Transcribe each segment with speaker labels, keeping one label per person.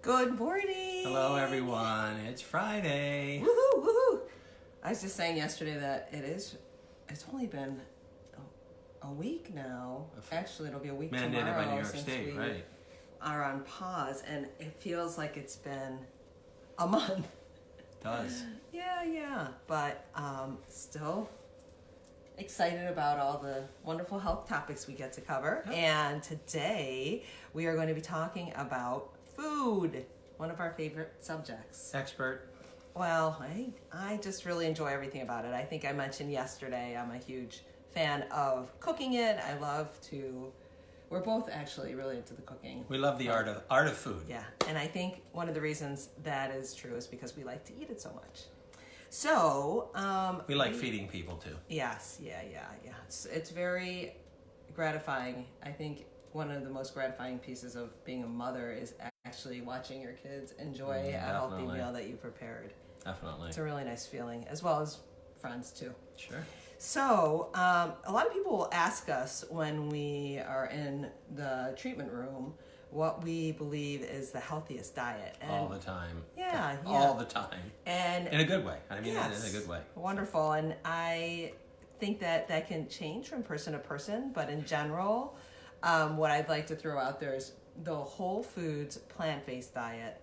Speaker 1: Good morning.
Speaker 2: Hello, everyone. It's Friday.
Speaker 1: Woohoo, woohoo. I was just saying yesterday that it's only been a week now. Actually, it'll be a week
Speaker 2: Mandated
Speaker 1: tomorrow
Speaker 2: by New York
Speaker 1: since
Speaker 2: State,
Speaker 1: we
Speaker 2: right?
Speaker 1: are on pause, and it feels like it's been a month.
Speaker 2: It does.
Speaker 1: Yeah. But still excited about all the wonderful health topics we get to cover.
Speaker 2: Yep.
Speaker 1: And today we are going to be talking about food, one of our favorite subjects.
Speaker 2: Expert.
Speaker 1: Well, I just really enjoy everything about it. I think I mentioned yesterday I'm a huge fan of cooking it. We're both actually really into the cooking.
Speaker 2: We love the art of food.
Speaker 1: Yeah, and I think one of the reasons that is true is because we like to eat it so much. So,
Speaker 2: we like feeding people too.
Speaker 1: Yes, yeah. It's very gratifying. I think one of the most gratifying pieces of being a mother is actually watching your kids enjoy a healthy meal that you prepared.
Speaker 2: Definitely.
Speaker 1: It's a really nice feeling, as well as friends too.
Speaker 2: Sure.
Speaker 1: So, a lot of people will ask us when we are in the treatment room what we believe is the healthiest diet. And
Speaker 2: all the time.
Speaker 1: Yeah.
Speaker 2: All the time.
Speaker 1: And
Speaker 2: in a good way. I mean,
Speaker 1: yes,
Speaker 2: in a good way.
Speaker 1: Wonderful. And I think that can change from person to person, but in general, what I'd like to throw out there is the whole foods plant-based diet.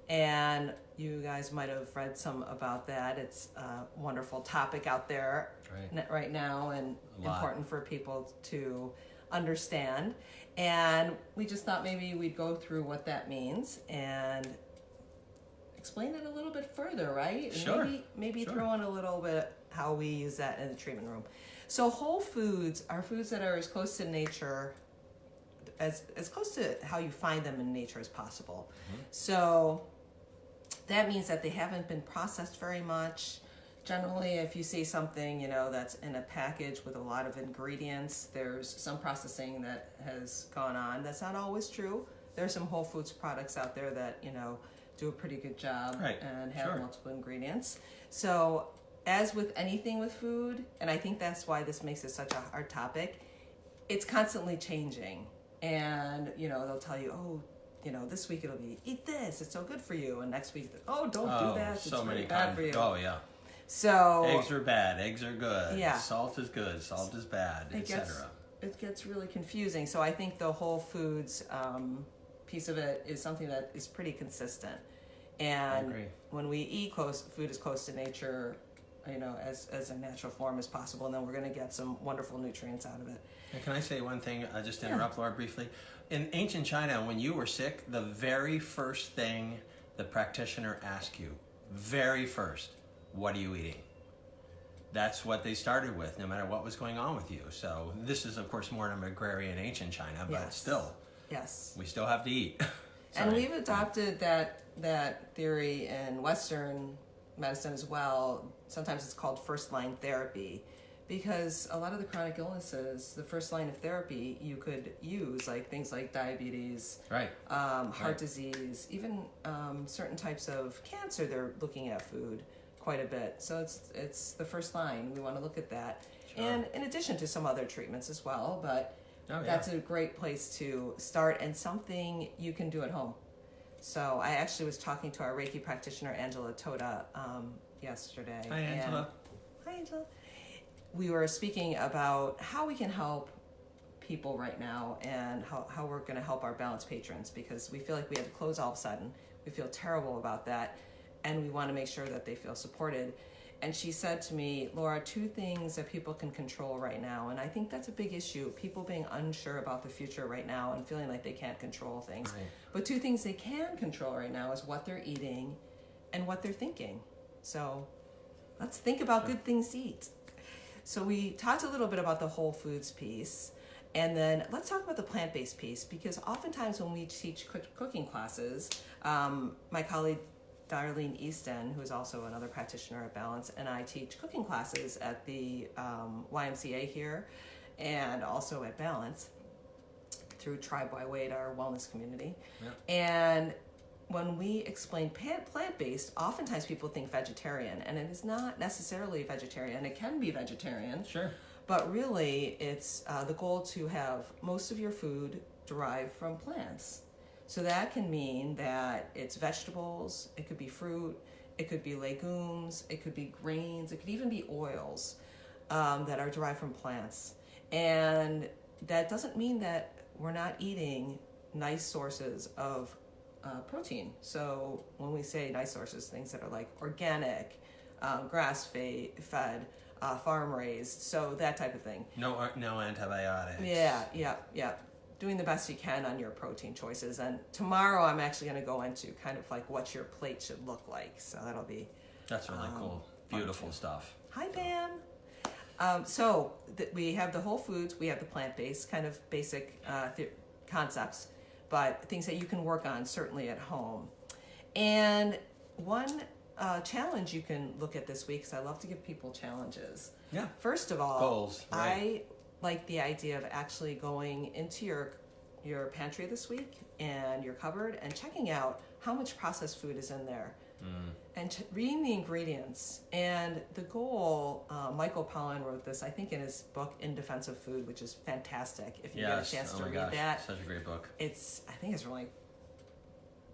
Speaker 1: And you guys might have read some about that. It's a wonderful topic out there right now, and important for people to understand. And we just thought maybe we'd go through what that means and explain it a little bit further, right?
Speaker 2: Sure.
Speaker 1: Maybe throw in a little bit how we use that in the treatment room. So whole foods are foods that are as close to nature, as close to how you find them in nature as possible. Mm-hmm. So that means that they haven't been processed very much. Generally, if you see something, that's in a package with a lot of ingredients, there's some processing that has gone on. That's not always true. There's some Whole Foods products out there that, do a pretty good job and have multiple ingredients. So as with anything with food, and I think that's why this makes it such a hard topic, it's constantly changing. And, they'll tell you, this week it'll be, eat this, it's so good for you. And next week, don't do that, it's really bad for you.
Speaker 2: Oh, yeah.
Speaker 1: So
Speaker 2: eggs are bad, eggs are good.
Speaker 1: Yeah.
Speaker 2: Salt is good, salt is bad, etc.
Speaker 1: It gets really confusing. So I think the Whole Foods piece of it is something that is pretty consistent. And when we eat food as close to nature, as a natural form as possible, and then we're going to get some wonderful nutrients out of it.
Speaker 2: And can I say one thing, just to interrupt Laura briefly? In ancient China, when you were sick, the very first thing the practitioner asked you, very first, what are you eating? That's what they started with, no matter what was going on with you. So this is, of course, more in agrarian ancient China, but still, we still have to eat.
Speaker 1: And we've adopted that theory in Western medicine as well. Sometimes it's called first-line therapy, because a lot of the chronic illnesses, the first line of therapy you could use, like things like diabetes, heart disease, even certain types of cancer, they're looking at food quite a bit. So it's the first line. We want to look at that. Sure. And in addition to some other treatments as well, but that's a great place to start, and something you can do at home. So I actually was talking to our Reiki practitioner, Angela Toda, yesterday.
Speaker 2: Hi, Angela.
Speaker 1: Hi, Angela. We were speaking about how we can help people right now, and how we're going to help our balanced patrons, because we feel like we have to close all of a sudden. We feel terrible about that, and we want to make sure that they feel supported. And she said to me, Laura, 2 things that people can control right now, and I think that's a big issue, people being unsure about the future right now and feeling like they can't control things. Right. But 2 things they can control right now is what they're eating and what they're thinking. So let's think about good things to eat. So we talked a little bit about the whole foods piece, and then let's talk about the plant-based piece, because oftentimes when we teach cooking classes, my colleague Darlene Easton, who is also another practitioner at Balance, and I teach cooking classes at the YMCA here and also at Balance through Tribe by Weight, our wellness community. And when we explain plant-based, oftentimes people think vegetarian, and it is not necessarily vegetarian. It can be vegetarian.
Speaker 2: Sure.
Speaker 1: But really, it's the goal to have most of your food derived from plants. So that can mean that it's vegetables, it could be fruit, it could be legumes, it could be grains, it could even be oils that are derived from plants. And that doesn't mean that we're not eating nice sources of protein. So when we say nice sources, things that are like organic, grass-fed, farm raised, so that type of thing.
Speaker 2: No antibiotics.
Speaker 1: Yeah. Doing the best you can on your protein choices. And tomorrow I'm actually going to go into kind of like what your plate should look like. So that'll be
Speaker 2: That's really cool. Beautiful stuff.
Speaker 1: Hi, Pam. We have the whole foods, we have the plant-based kind of basic concepts, but things that you can work on certainly at home. And one challenge you can look at this week, because I love to give people challenges.
Speaker 2: Yeah.
Speaker 1: First of all,
Speaker 2: goals. Right.
Speaker 1: I like the idea of actually going into your pantry this week and your cupboard and checking out how much processed food is in there. And reading the ingredients. And the goal, Michael Pollan wrote this, I think, in his book In Defense of Food, which is fantastic. If you get a chance to read that,
Speaker 2: such a great book.
Speaker 1: I think it's from like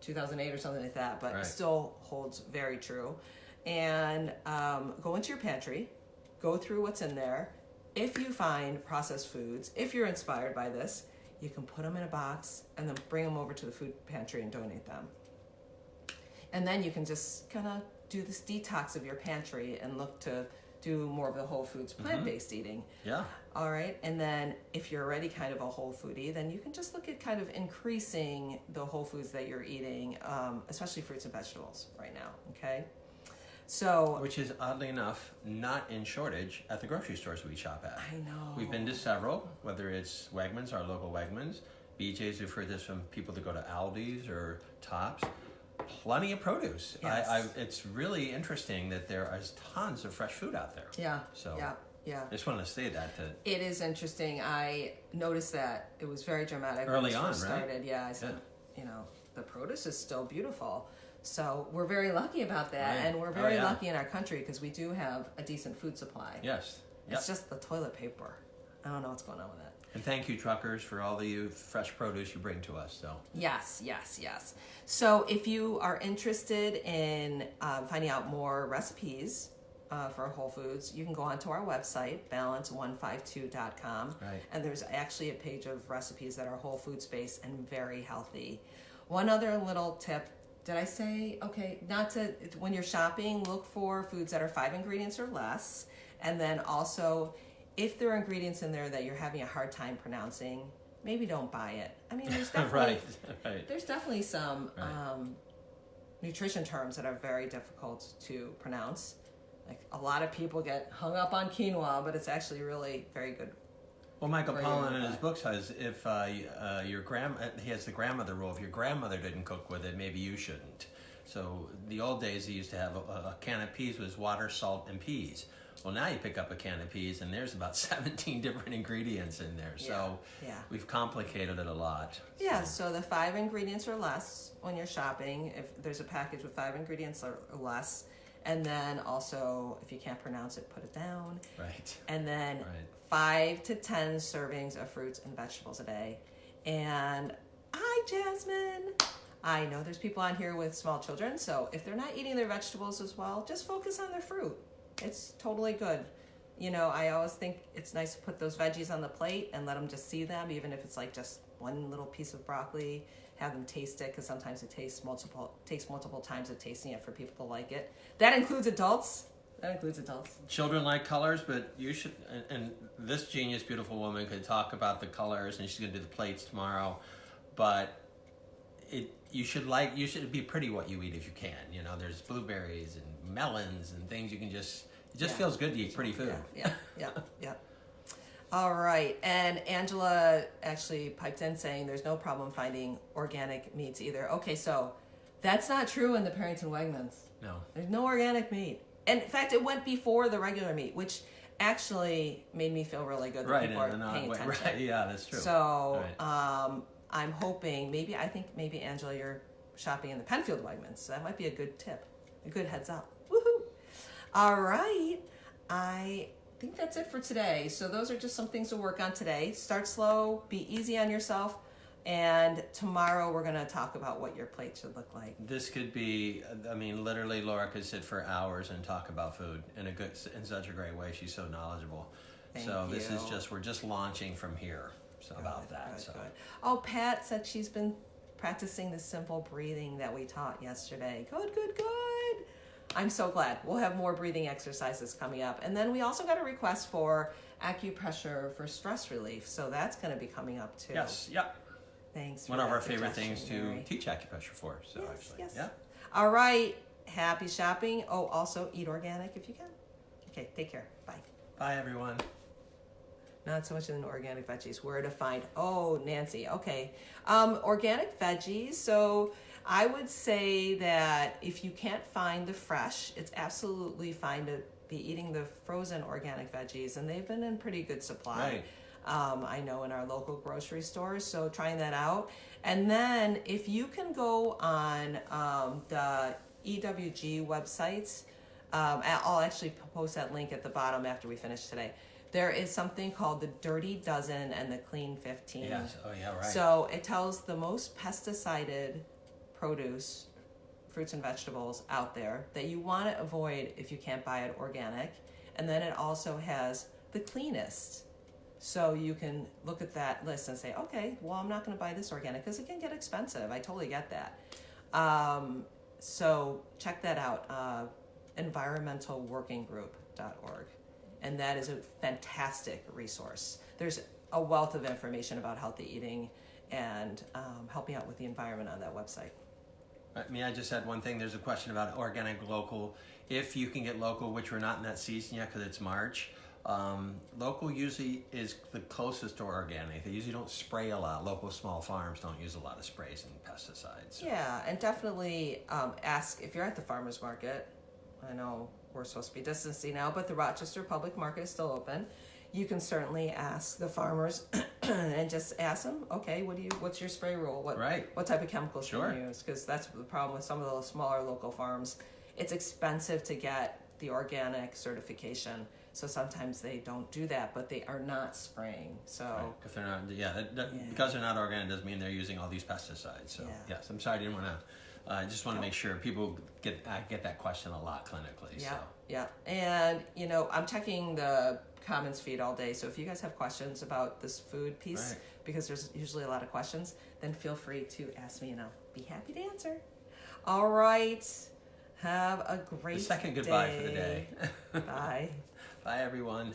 Speaker 1: 2008 or something like that, but
Speaker 2: Right.
Speaker 1: still holds very true. And go into your pantry, go through what's in there. If you find processed foods, if you're inspired by this, you can put them in a box and then bring them over to the food pantry and donate them. And then you can just kind of do this detox of your pantry and look to do more of the whole foods plant-based eating.
Speaker 2: Yeah.
Speaker 1: All right. And then if you're already kind of a whole foodie, then you can just look at kind of increasing the whole foods that you're eating, especially fruits and vegetables right now. Okay. So,
Speaker 2: which is oddly enough not in shortage at the grocery stores we shop at.
Speaker 1: I know.
Speaker 2: We've been to several, whether it's Wegmans, our local Wegmans, BJ's. We've heard this from people that go to Aldi's or Tops. Plenty of produce.
Speaker 1: Yes.
Speaker 2: It's really interesting that there is tons of fresh food out there.
Speaker 1: Yeah.
Speaker 2: So
Speaker 1: Yeah.
Speaker 2: I just wanted to say that.
Speaker 1: It is interesting. I noticed that it was very dramatic
Speaker 2: early
Speaker 1: when it
Speaker 2: on,
Speaker 1: first
Speaker 2: right?
Speaker 1: started. Yeah, I said, the produce is still beautiful. So we're very lucky about that,
Speaker 2: Right.
Speaker 1: and we're very lucky in our country because we do have a decent food supply.
Speaker 2: Yes.
Speaker 1: It's just the toilet paper. I don't know what's going on with that.
Speaker 2: And thank you, truckers, for all the fresh produce you bring to us. So
Speaker 1: Yes. So if you are interested in finding out more recipes for Whole Foods, you can go onto our website, balance152.com.
Speaker 2: Right.
Speaker 1: And there's actually a page of recipes that are whole foods based and very healthy. One other little tip. Did I say, when you're shopping, look for foods that are 5 ingredients or less. And then also, if there are ingredients in there that you're having a hard time pronouncing, maybe don't buy it. I mean, there's definitely,
Speaker 2: right.
Speaker 1: There's definitely some nutrition terms that are very difficult to pronounce. Like a lot of people get hung up on quinoa, but it's actually really very good.
Speaker 2: Well, Michael Pollan in his book says if he has the grandmother rule. If your grandmother didn't cook with it, maybe you shouldn't. So the old days, he used to have a can of peas was water, salt, and peas. Well, now you pick up a can of peas, and there's about 17 different ingredients in there. So we've complicated it a lot.
Speaker 1: Yeah, so the 5 ingredients or less when you're shopping, if there's a package with 5 ingredients or less. And then also, if you can't pronounce it, put it down.
Speaker 2: Right.
Speaker 1: And then 5 to 10 servings of fruits and vegetables a day. And hi, Jasmine. I know there's people on here with small children, so if they're not eating their vegetables as well, just focus on their fruit. It's totally good. I always think it's nice to put those veggies on the plate and let them just see them, even if it's like just one little piece of broccoli. Have them taste it, because sometimes it takes multiple times of tasting it for people to like it. That includes adults.
Speaker 2: Children like colors, but you should. And this genius, beautiful woman could talk about the colors, and she's going to do the plates tomorrow. But you should be pretty what you eat if you can. There's blueberries and melons and things you can just. It just feels good to eat pretty food.
Speaker 1: Yeah. All right, and Angela actually piped in saying there's no problem finding organic meats either. Okay, so that's not true in the Perryton Wegmans.
Speaker 2: No.
Speaker 1: There's no organic meat. And in fact, it went before the regular meat, which actually made me feel really good that people are paying attention.
Speaker 2: Right, yeah, that's true.
Speaker 1: So I'm hoping, maybe Angela, you're shopping in the Penfield Wegmans, so that might be a good tip, a good heads up. Woohoo! All right, I think that's it for today. So those are just some things to work on today. Start slow, be easy on yourself. And tomorrow we're going to talk about what your plate should look like.
Speaker 2: This could be, I mean, literally Laura could sit for hours and talk about food in such a great way. She's so knowledgeable.
Speaker 1: Thank
Speaker 2: This
Speaker 1: you.
Speaker 2: is just, we're just launching from here. So about that.
Speaker 1: Good,
Speaker 2: So
Speaker 1: good. Oh, Pat said she's been practicing the simple breathing that we taught yesterday. Good, good, good. I'm so glad. We'll have more breathing exercises coming up. And then we also got a request for acupressure for stress relief. So that's going to be coming up too.
Speaker 2: yes, yep.
Speaker 1: Thanks.
Speaker 2: One
Speaker 1: for
Speaker 2: of
Speaker 1: that
Speaker 2: our favorite
Speaker 1: suggestion,
Speaker 2: things to
Speaker 1: Mary.
Speaker 2: teach acupressure for. So
Speaker 1: Yes,
Speaker 2: actually,
Speaker 1: yes.
Speaker 2: yeah.
Speaker 1: All right. Happy shopping. Oh, also eat organic if you can. Okay, take care. Bye.
Speaker 2: Bye, everyone.
Speaker 1: Not so much in organic veggies. Where to find? Oh, Nancy. Okay. Organic veggies. So I would say that if you can't find the fresh, it's absolutely fine to be eating the frozen organic veggies, and they've been in pretty good supply.
Speaker 2: Right.
Speaker 1: I know in our local grocery stores, so trying that out. And then if you can go on the EWG websites, I'll actually post that link at the bottom after we finish today. There is something called the Dirty Dozen and the Clean 15.
Speaker 2: Yes. Oh, yeah, right.
Speaker 1: So it tells the most pesticided produce, fruits and vegetables out there that you want to avoid if you can't buy it organic. And then it also has the cleanest. So you can look at that list and say, okay, well, I'm not going to buy this organic because it can get expensive. I totally get that. So check that out, environmentalworkinggroup.org. And that is a fantastic resource. There's a wealth of information about healthy eating and helping out with the environment on that website.
Speaker 2: May I just add one thing? There's a question about organic, local. If you can get local, which we're not in that season yet because it's March, local usually is the closest to organic. They usually don't spray a lot. Local small farms don't use a lot of sprays and pesticides.
Speaker 1: Yeah, and definitely ask if you're at the farmer's market. I know we're supposed to be distancing now, but the Rochester Public Market is still open. You can certainly ask the farmers and just ask them, okay, what's your spray rule? What type of chemicals
Speaker 2: Sure.
Speaker 1: can you use? Because that's the problem with some of the smaller local farms. It's expensive to get the organic certification, so sometimes they don't do that, but they are not spraying. So
Speaker 2: Right. If they're not, because they're not organic doesn't mean they're using all these pesticides. So yes, I'm sorry, I didn't want to. I just want to make sure people get that question a lot clinically.
Speaker 1: Yeah,
Speaker 2: So.
Speaker 1: yeah. And, I'm checking the comments feed all day. So if you guys have questions about this food piece,
Speaker 2: Right.
Speaker 1: because there's usually a lot of questions, then feel free to ask me and I'll be happy to answer. All right. Have a great
Speaker 2: The second goodbye for the day.
Speaker 1: Bye.
Speaker 2: Bye, everyone.